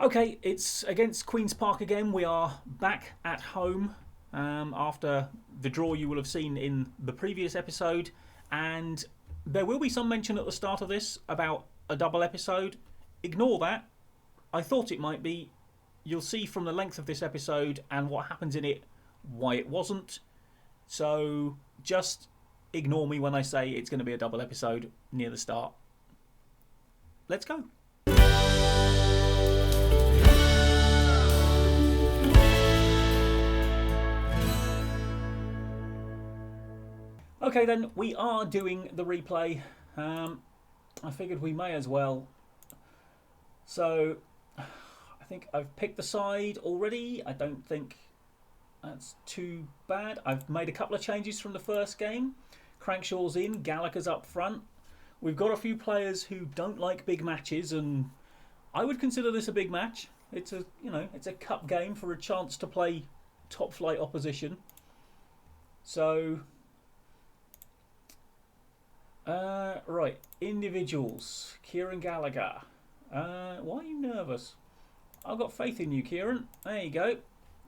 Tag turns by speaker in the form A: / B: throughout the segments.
A: Okay, it's against Queen's Park again. We are back at home after the draw you will have seen in the previous episode. And there will be some mention at the start of this about a double episode. Ignore that. I thought it might be. You'll see from the length of this episode and what happens in it why it wasn't. So just ignore me when I say it's going to be a double episode near the start. Let's go. Okay, then, we are doing the replay. I figured we may as well. So, I think I've picked the side already. I don't think that's too bad. I've made a couple of changes from the first game. Crankshaw's in, Gallagher's up front. We've got a few players who don't like big matches, and I would consider this a big match. It's a cup game for a chance to play top flight opposition. So. Right, individuals. Kieran Gallagher. Why are you nervous? I've got faith in you, Kieran. There you go.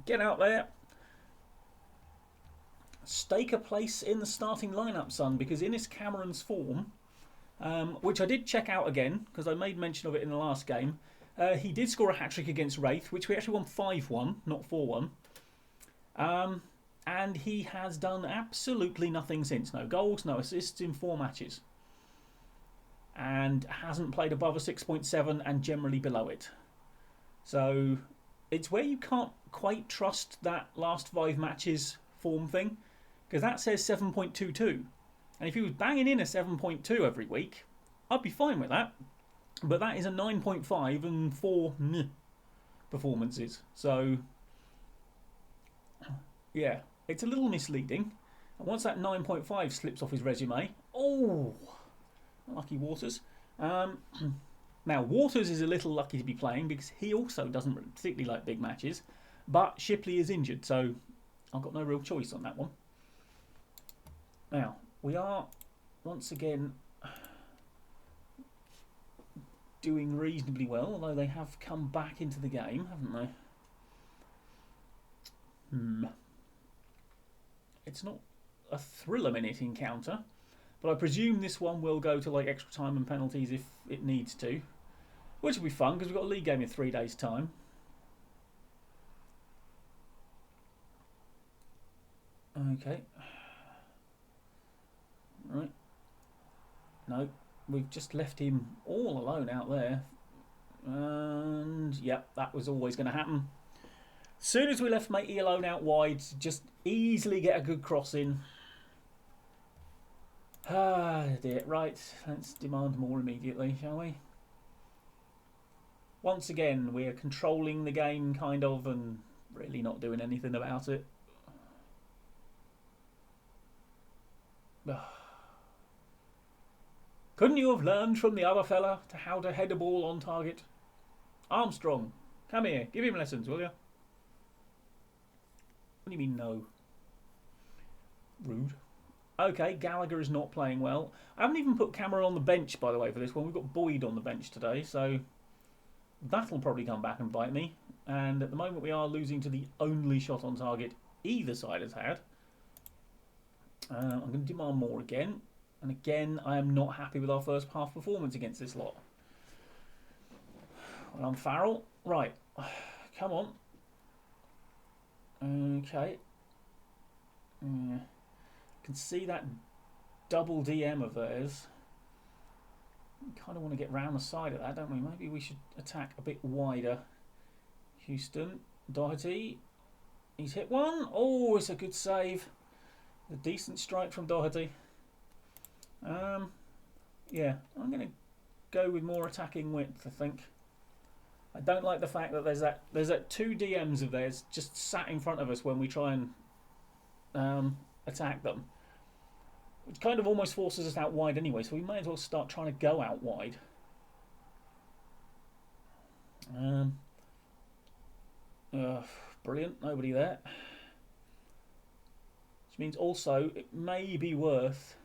A: Get out there. Stake a place in the starting lineup, son, because Innes Cameron's form, which I did check out again because I made mention of it in the last game, he did score a hat-trick against Wraith, which we actually won 5-1, not 4-1. And he has done absolutely nothing since. No goals, no assists in 4 matches. And hasn't played above a 6.7 and generally below it. So it's where you can't quite trust that last 5 matches form thing. Because that says 7.22. And if he was banging in a 7.2 every week, I'd be fine with that. But that is a 9.5 and 4 performances. So, yeah. It's a little misleading. And once that 9.5 slips off his resume, oh, lucky Waters. Now, Waters is a little lucky to be playing because he also doesn't particularly like big matches. But Shipley is injured, so I've got no real choice on that one. Now, we are, once again, doing reasonably well, although they have come back into the game, haven't they? It's not a thriller-minute encounter, but I presume this one will go to like extra time and penalties if it needs to, which will be fun because we've got a league game in 3 days' time. Okay. Right. No, we've just left him all alone out there. And, yep, that was always going to happen. As soon as we left Matey alone out wide, just easily get a good cross in. Ah, dear. Right, let's demand more immediately, shall we? Once again, we're controlling the game, kind of, and really not doing anything about it. Couldn't you have learned from the other fella to how to head a ball on target? Armstrong, come here. Give him lessons, will you? What do you mean, no? Rude. Okay, Gallagher is not playing well. I haven't even put Cameron on the bench, by the way, for this one. We've got Boyd on the bench today, so that'll probably come back and bite me. And at the moment, we are losing to the only shot on target either side has had. I'm going to demand more again. And again, I am not happy with our first half performance against this lot. Well, I'm Farrell. Right. Come on. Okay. Yeah. Can see that double DM of theirs. We kind of want to get round the side of that, don't we? Maybe we should attack a bit wider. Houston. Doherty. He's hit one. Oh, it's a good save. A decent strike from Doherty. Yeah, I'm going to go with more attacking width, I think. I don't like the fact that there's that 2 DMs of theirs just sat in front of us when we try and attack them. Which kind of almost forces us out wide anyway, so we may as well start trying to go out wide. Brilliant, nobody there. Which means also it may be worth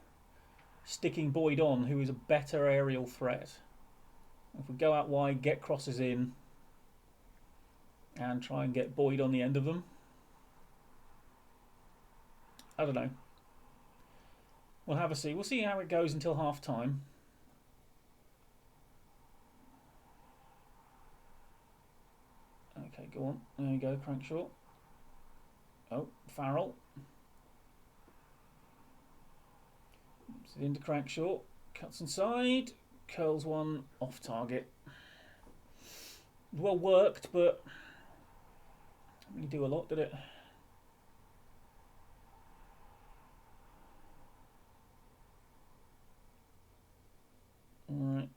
A: sticking Boyd on, who is a better aerial threat. If we go out wide, get crosses in, and try and get Boyd on the end of them. I don't know. We'll have a see. We'll see how it goes until half time. Okay, go on. There you go, Crankshaw. Oh, Farrell. Puts it into Crankshaw. Cuts inside. Curls one off target. Well worked, but didn't really do a lot, did it? Alright.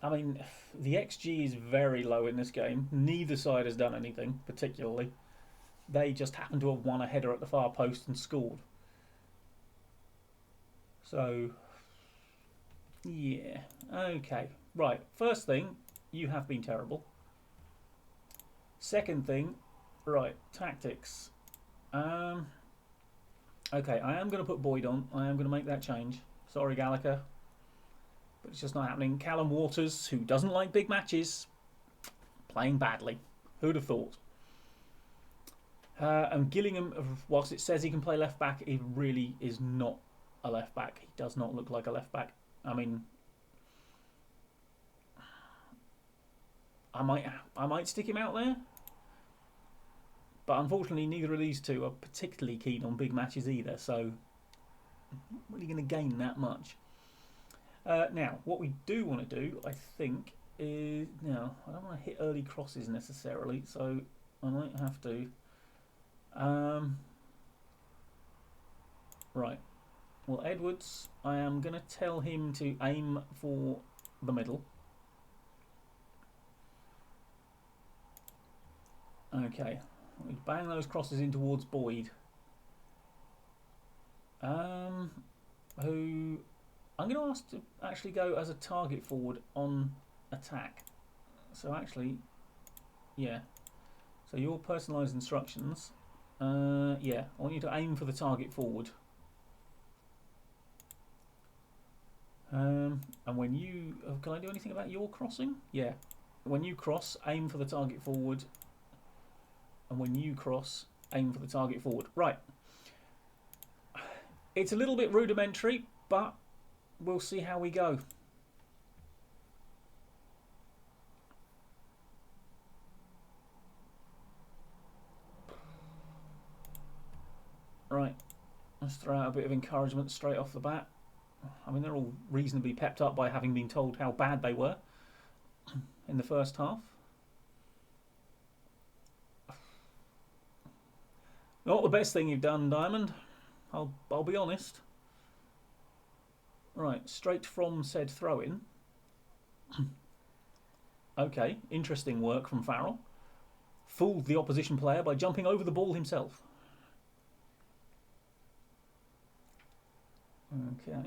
A: I mean, the XG is very low in this game. Neither side has done anything, particularly. They just happen to have won a header at the far post and scored. So, yeah. Okay. Right. First thing, you have been terrible. Second thing, right, tactics. Okay, I am going to put Boyd on. I am going to make that change. Sorry, Gallagher. But it's just not happening. Callum Waters, who doesn't like big matches, playing badly. Who'd have thought? And Gillingham, whilst it says he can play left back, he really is not a left back. He does not look like a left back. I mean, I might stick him out there. But unfortunately, neither of these two are particularly keen on big matches either, so I'm not really going to gain that much. Now, what we do want to do, I think, is... Now, I don't want to hit early crosses necessarily, so I might have to... Right. Well, Edwards, I am going to tell him to aim for the middle. Okay. We bang those crosses in towards Boyd. Who I'm going to ask to actually go as a target forward on attack. So actually, yeah. So your personalised instructions. Yeah, I want you to aim for the target forward. And when you... can I do anything about your crossing? Yeah. When you cross, aim for the target forward. And when you cross, aim for the target forward. Right. It's a little bit rudimentary, but we'll see how we go. Right. Let's throw out a bit of encouragement straight off the bat. I mean, they're all reasonably pepped up by having been told how bad they were in the first half. Not the best thing you've done, Diamond. I'll be honest. Right, straight from said throw-in. Okay, interesting work from Farrell. Fooled the opposition player by jumping over the ball himself. Okay.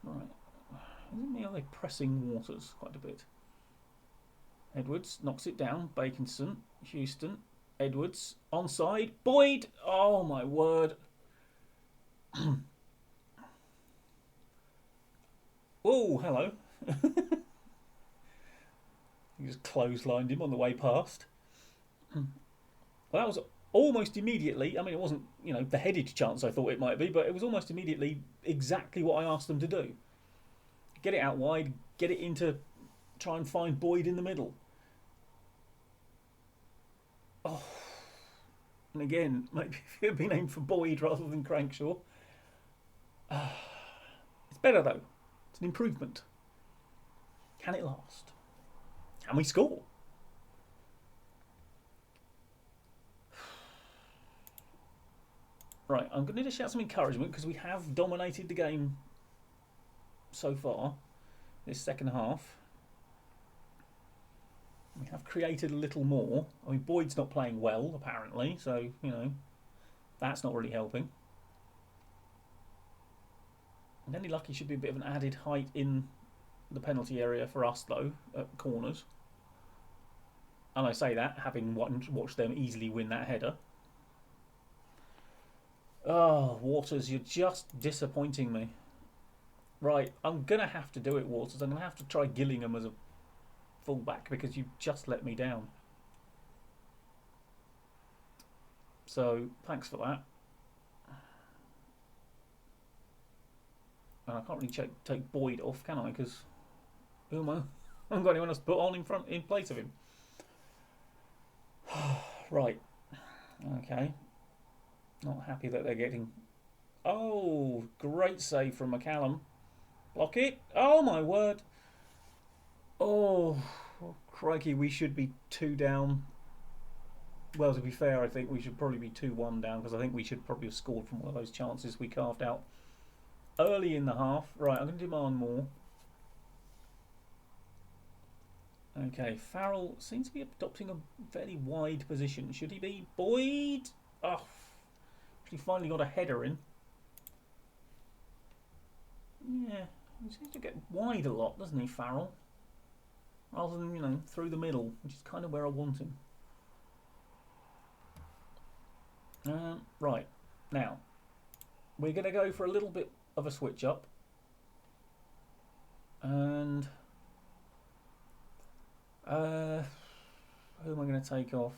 A: Right. Isn't the other pressing Waters quite a bit? Edwards knocks it down. Bakinson, Houston, Edwards, onside. Boyd! Oh my word. Oh, hello. He just clotheslined him on the way past. Well, that was almost immediately, I mean, it wasn't, you know, the headed chance I thought it might be, but it was almost immediately exactly what I asked them to do. Get it out wide, get it into, try and find Boyd in the middle. Oh. And again, maybe if it had been aimed for Boyd rather than Crankshaw. It's better though. It's an improvement. Can it last? Can we score? Right, I'm going to dish out some encouragement because we have dominated the game so far, this second half. We have created a little more. I mean, Boyd's not playing well, apparently, so, you know, that's not really helping. And any lucky should be a bit of an added height in the penalty area for us, though, at corners. And I say that, having watched them easily win that header. Oh, Waters, you're just disappointing me. Right, I'm going to have to do it, Waters. I'm going to have to try Gillingham as a fullback because you just let me down. So, thanks for that. And I can't really take Boyd off, can I? Because who am I? I haven't got anyone else to put on in place of him. Right. Okay. Not happy that they're getting... Oh, great save from McCallum. Block it. Oh, my word. Oh, crikey, we should be 2 down. Well, to be fair, I think we should probably be 2-1 down because I think we should probably have scored from one of those chances we carved out early in the half. Right, I'm going to demand more. Okay, Farrell seems to be adopting a fairly wide position. Should he be? Boyd? Oh, he finally got a header in. Yeah, he seems to get wide a lot, doesn't he, Farrell? Rather than, you know, through the middle, which is kind of where I want him. Right, now, we're going to go for a little bit of a switch up. And who am I going to take off?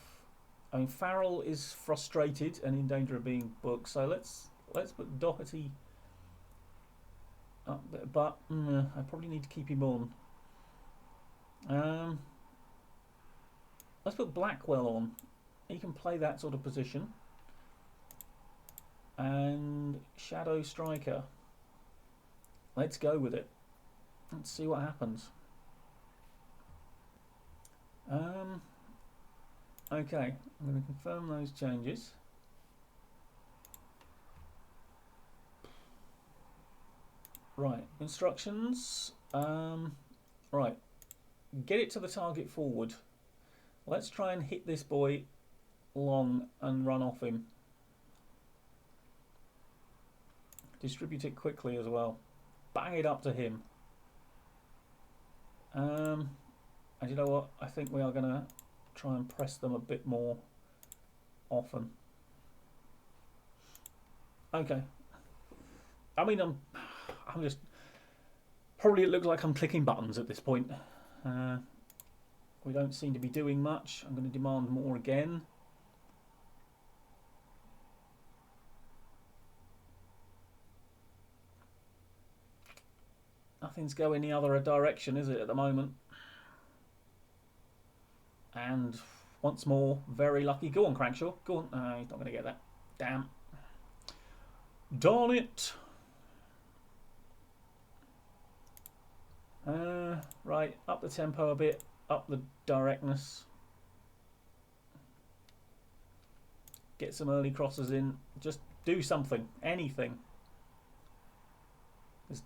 A: I mean, Farrell is frustrated and in danger of being booked, so let's put Doherty up there, but I probably need to keep him on. Let's put Blackwell on. He can play that sort of position. And Shadow Striker. Let's go with it. Let's see what happens. Okay, I'm going to confirm those changes. Right, instructions. Right, get it to the target forward. Let's try and hit this boy long and run off him. Distribute it quickly as well. Bang it up to him. And you know what? I think we are going to try and press them a bit more often. Okay. I mean, I'm just... Probably it looks like I'm clicking buttons at this point. We don't seem to be doing much. I'm going to demand more again. Nothing's going the other direction, is it, at the moment? And once more, very lucky. Go on, Crankshaw. Go on. No, he's not going to get that. Damn. Darn it. Right, up the tempo a bit. Up the directness. Get some early crosses in. Just do something. Anything.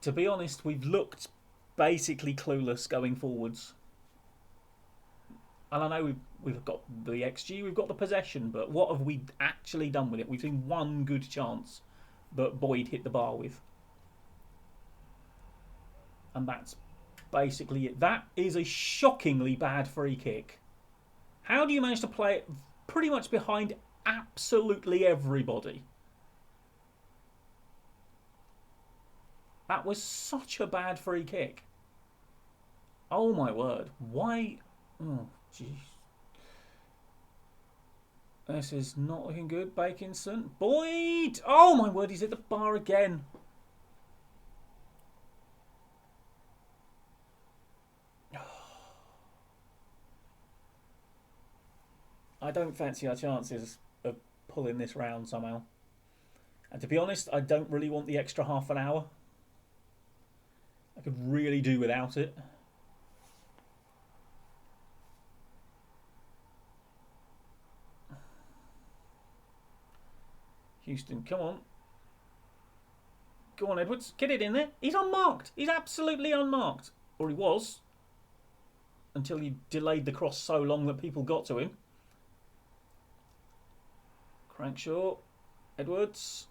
A: To be honest, we've looked basically clueless going forwards. And I know we've got the XG, we've got the possession, but what have we actually done with it? We've seen one good chance that Boyd hit the bar with. And that's basically it. That is a shockingly bad free kick. How do you manage to play it pretty much behind absolutely everybody? That was such a bad free kick. Oh my word. Why? Oh, jeez. This is not looking good. Bakinson. Boyd! Oh my word, he's hit the bar again. I don't fancy our chances of pulling this round somehow. And to be honest, I don't really want the extra half an hour. I could really do without it. Houston, come on. Go on, Edwards. Get it in there. He's unmarked. He's absolutely unmarked. Or he was. Until he delayed the cross so long that people got to him. Crankshaw. Edwards.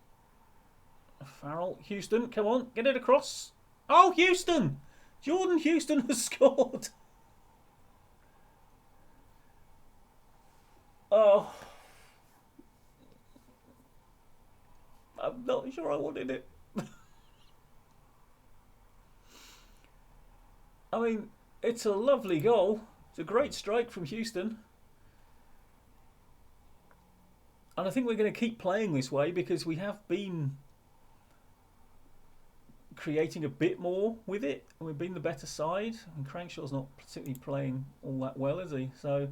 A: Farrell. Houston, come on. Get it across. Oh, Houston! Jordan Houston has scored. Oh. I'm not sure I wanted it. I mean, it's a lovely goal. It's a great strike from Houston. And I think we're going to keep playing this way because we have been creating a bit more with it. And we've been the better side. And Crankshaw's not particularly playing all that well, is he? So,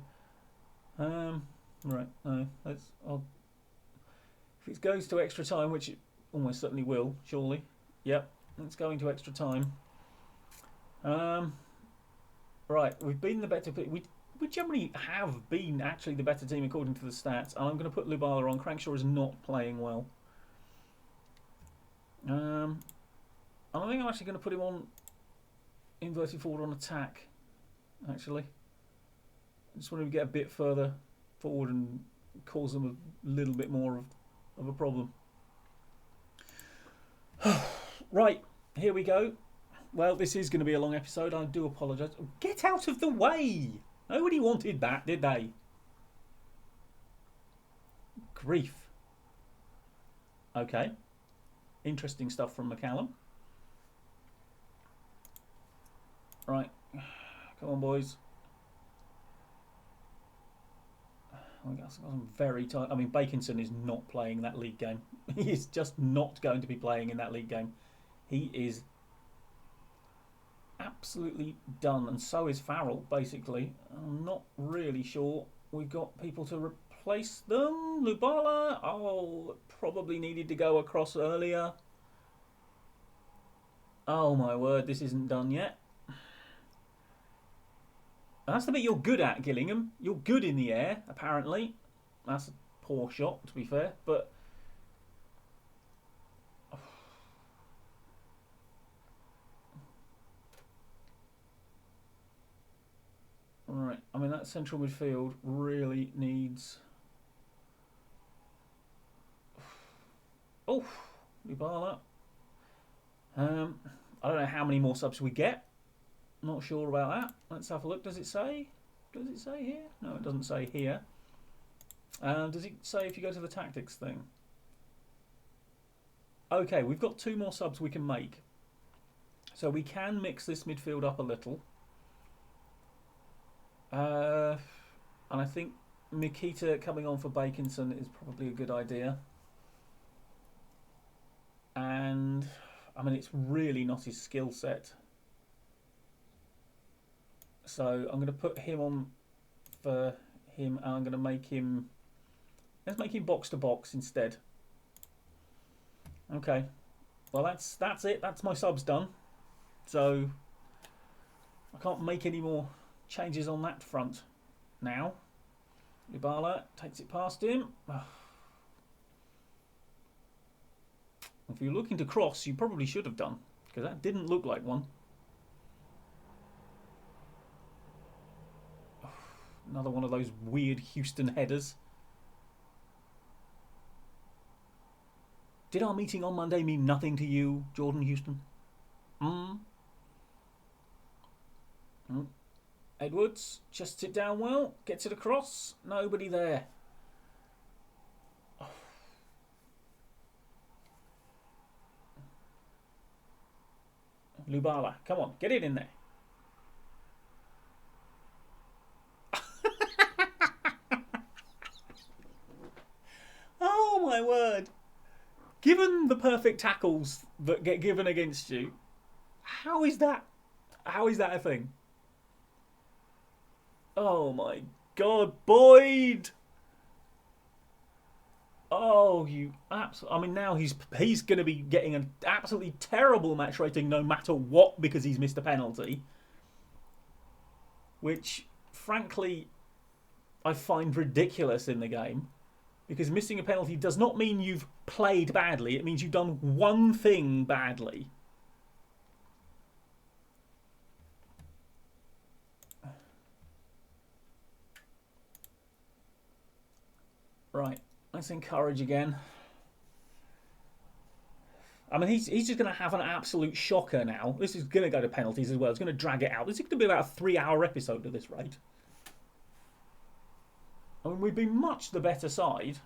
A: right, no, if it goes to extra time, which it almost certainly will, surely. Yep, it's going to extra time. Right, we've been the better. We generally have been actually the better team according to the stats. And I'm going to put Lubala on. Crankshaw is not playing well. I think I'm actually going to put him on inverted forward on attack. Actually, I just want to get a bit further forward and cause them a little bit more of a problem. Right, here we go. Well, this is going to be a long episode. I do apologise. Get out of the way! Nobody wanted that, did they? Grief. Okay. Interesting stuff from McCallum. Right. Come on, boys. I'm very tired. I mean, Bakinson is not playing that league game. He is just not going to be playing in that league game. He is absolutely done, and so is Farrell, basically. I'm not really sure we've got people to replace them. Lubala, oh, probably needed to go across earlier. Oh my word, this isn't done yet. That's the bit you're good at, Gillingham. You're good in the air, apparently. That's a poor shot, to be fair, but... Right, I mean, that central midfield really needs... Oh, Lubala. I don't know how many more subs we get. Not sure about that. Let's have a look. Does it say? Does it say here? No, it doesn't say here. Does it say if you go to the tactics thing? Okay, we've got 2 more subs we can make. So we can mix this midfield up a little. And I think Mikita coming on for Bakinson is probably a good idea. And, I mean, it's really not his skill set. So I'm going to put him on for him, and I'm going to make him... Let's make him box to box instead. Okay. Well, that's it. That's my subs done. So I can't make any more changes on that front now. Lubala takes it past him. If you're looking to cross, you probably should have done, because that didn't look like one. Another one of those weird Houston headers. Did our meeting on Monday mean nothing to you, Jordan Houston? Edwards chests it down well, gets it across. Nobody there. Lubala, come on, get it in there. Oh my word. Given the perfect tackles that get given against you, how is that a thing? Oh my God, Boyd! Oh, you absolutely... I mean, now he's going to be getting an absolutely terrible match rating no matter what, because he's missed a penalty. Which, frankly, I find ridiculous in the game. Because missing a penalty does not mean you've played badly. It means you've done one thing badly. Right, let's encourage again. I mean, he's just going to have an absolute shocker now. This is going to go to penalties as well. It's going to drag it out. This is going to be about a 3-hour episode at this rate. I mean, we've been much the better side.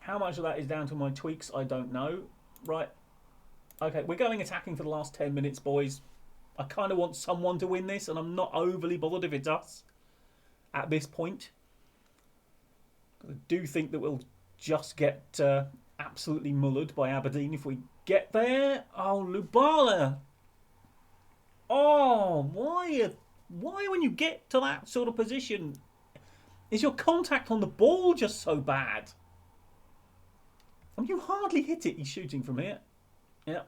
A: How much of that is down to my tweaks, I don't know. Right. Okay, we're going attacking for the last 10 minutes, boys. I kind of want someone to win this, and I'm not overly bothered if it's us at this point. I do think that we'll just get absolutely mullered by Aberdeen if we get there. Oh, Lubala. Oh, why when you get to that sort of position, is your contact on the ball just so bad? I mean, you hardly hit it. He's shooting from here. Yeah.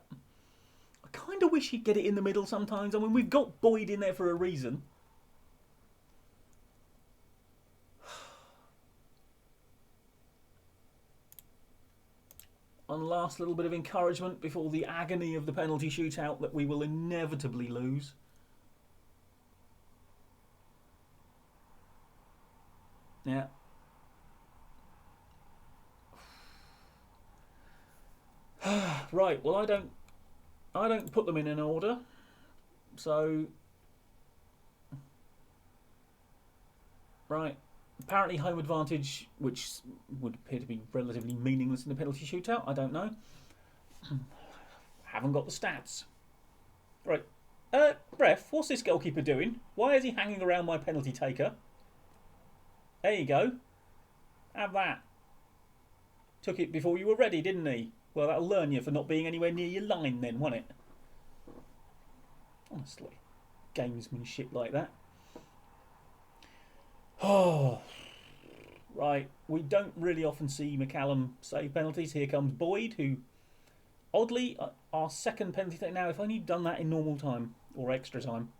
A: I kind of wish he'd get it in the middle sometimes. I mean, we've got Boyd in there for a reason. One last little bit of encouragement before the agony of the penalty shootout that we will inevitably lose. Yeah. Right, well I don't put them in an order. So right. Apparently home advantage, which would appear to be relatively meaningless in the penalty shootout. I don't know. Haven't got the stats. Right. Ref, what's this goalkeeper doing? Why is he hanging around my penalty taker? There you go. Have that. Took it before you were ready, didn't he? Well, that'll learn you for not being anywhere near your line then, won't it? Honestly. Gamesmanship like that. Oh. Right. We don't really often see McCallum save penalties. Here comes Boyd, who, oddly, our second penalty take now. If only he'd done that in normal time or extra time,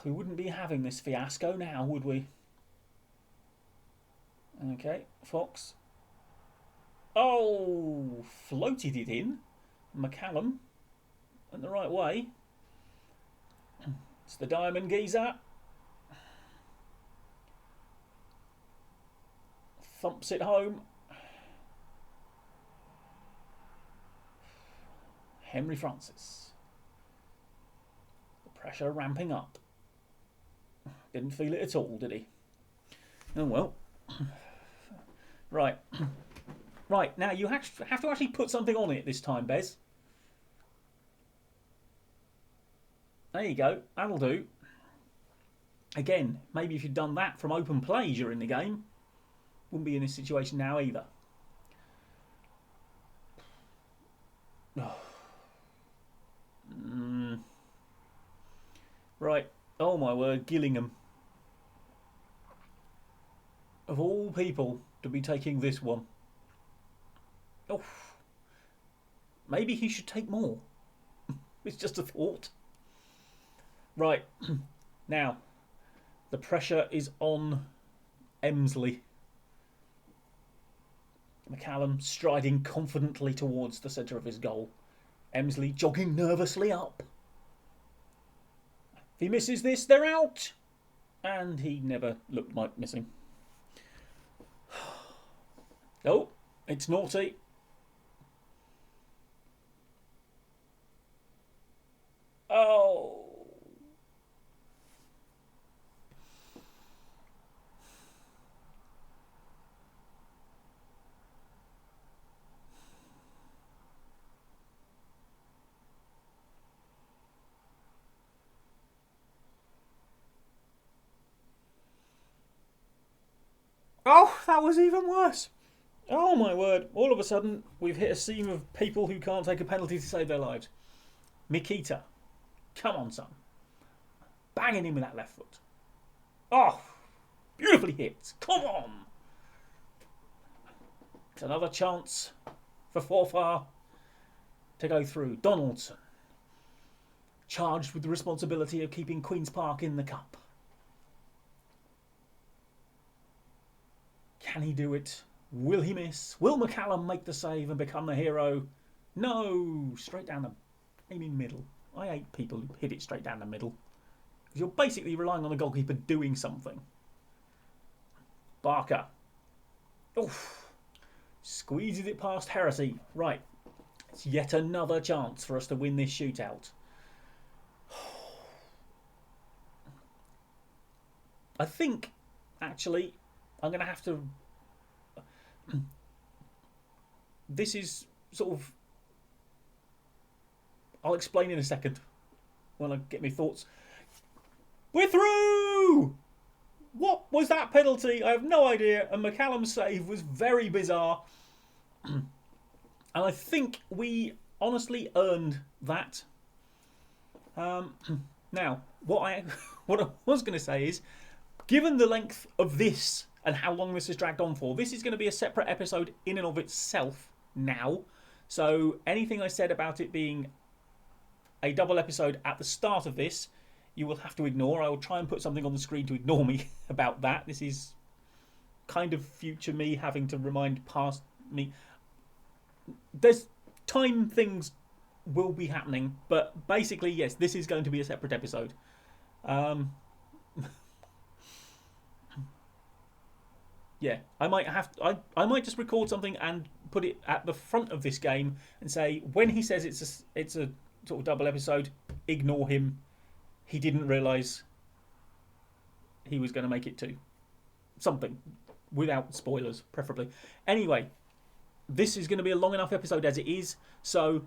A: we wouldn't be having this fiasco now, would we? Okay, Fox. Oh, floated it in. McCallum went the right way. It's the Diamond Geezer. Thumps it home. Henry Francis. The pressure ramping up. Didn't feel it at all, did he? Oh well. Right. Right, now you have to actually put something on it this time, Bez. There you go. That'll do. Again, maybe if you'd done that from open play during the game, wouldn't be in this situation now either. Right. Oh my word, Gillingham. Of all people to be taking this one. Oh. Maybe he should take more. It's just a thought. Right. Now, the pressure is on Emsley. McCallum striding confidently towards the centre of his goal. Emsley jogging nervously up. If he misses this, they're out. And he never looked like missing. Oh, it's naughty. Oh. Oh, that was even worse. Oh my word. All of a sudden, we've hit a seam of people who can't take a penalty to save their lives. Mikita. Come on, son. Banging in with that left foot. Oh, beautifully hit. Come on. It's another chance for Forfar to go through. Donaldson. Charged with the responsibility of keeping Queen's Park in the cup. Can he do it? Will he miss? Will McCallum make the save and become the hero? No! Straight down the aiming middle. I hate people who hit it straight down the middle. Because you're basically relying on the goalkeeper doing something. Barker. Oof. Squeezes it past Heresy. Right. It's yet another chance for us to win this shootout. I think, actually, I'm going to have to... This is sort of... I'll explain in a second. when I get my thoughts. We're through! What was that penalty? I have no idea. And McCallum's save was very bizarre. And I think we honestly earned that. Now, what I was going to say is, given the length of this and how long this has dragged on for, this is going to be a separate episode in and of itself now. So anything I said about it being a double episode at the start of this, you will have to ignore. I will try and put something on the screen to ignore me about that. This is kind of future me having to remind past me. There's time things will be happening, but basically, yes, this is going to be a separate episode. Yeah, I might just record something and put it at the front of this game and say, when he says it's a sort of double episode, ignore him. He didn't realise he was going to make it two. Something. Without spoilers, preferably. Anyway, this is going to be a long enough episode as it is, so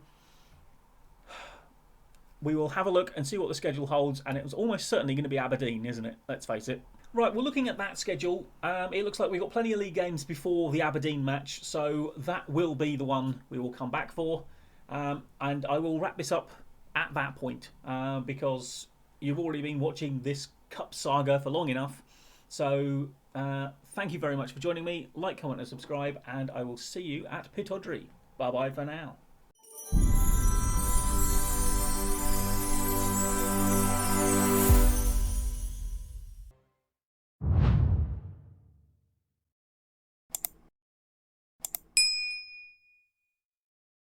A: we will have a look and see what the schedule holds, and it was almost certainly going to be Aberdeen, isn't it? Let's face it. Right, we're looking at that schedule. It looks like we've got plenty of league games before the Aberdeen match, so that will be the one we will come back for. And I will wrap this up at that point, because you've already been watching this Cup saga for long enough. So thank you very much for joining me. Like, comment and subscribe, and I will see you at Pittodrie. Bye-bye for now.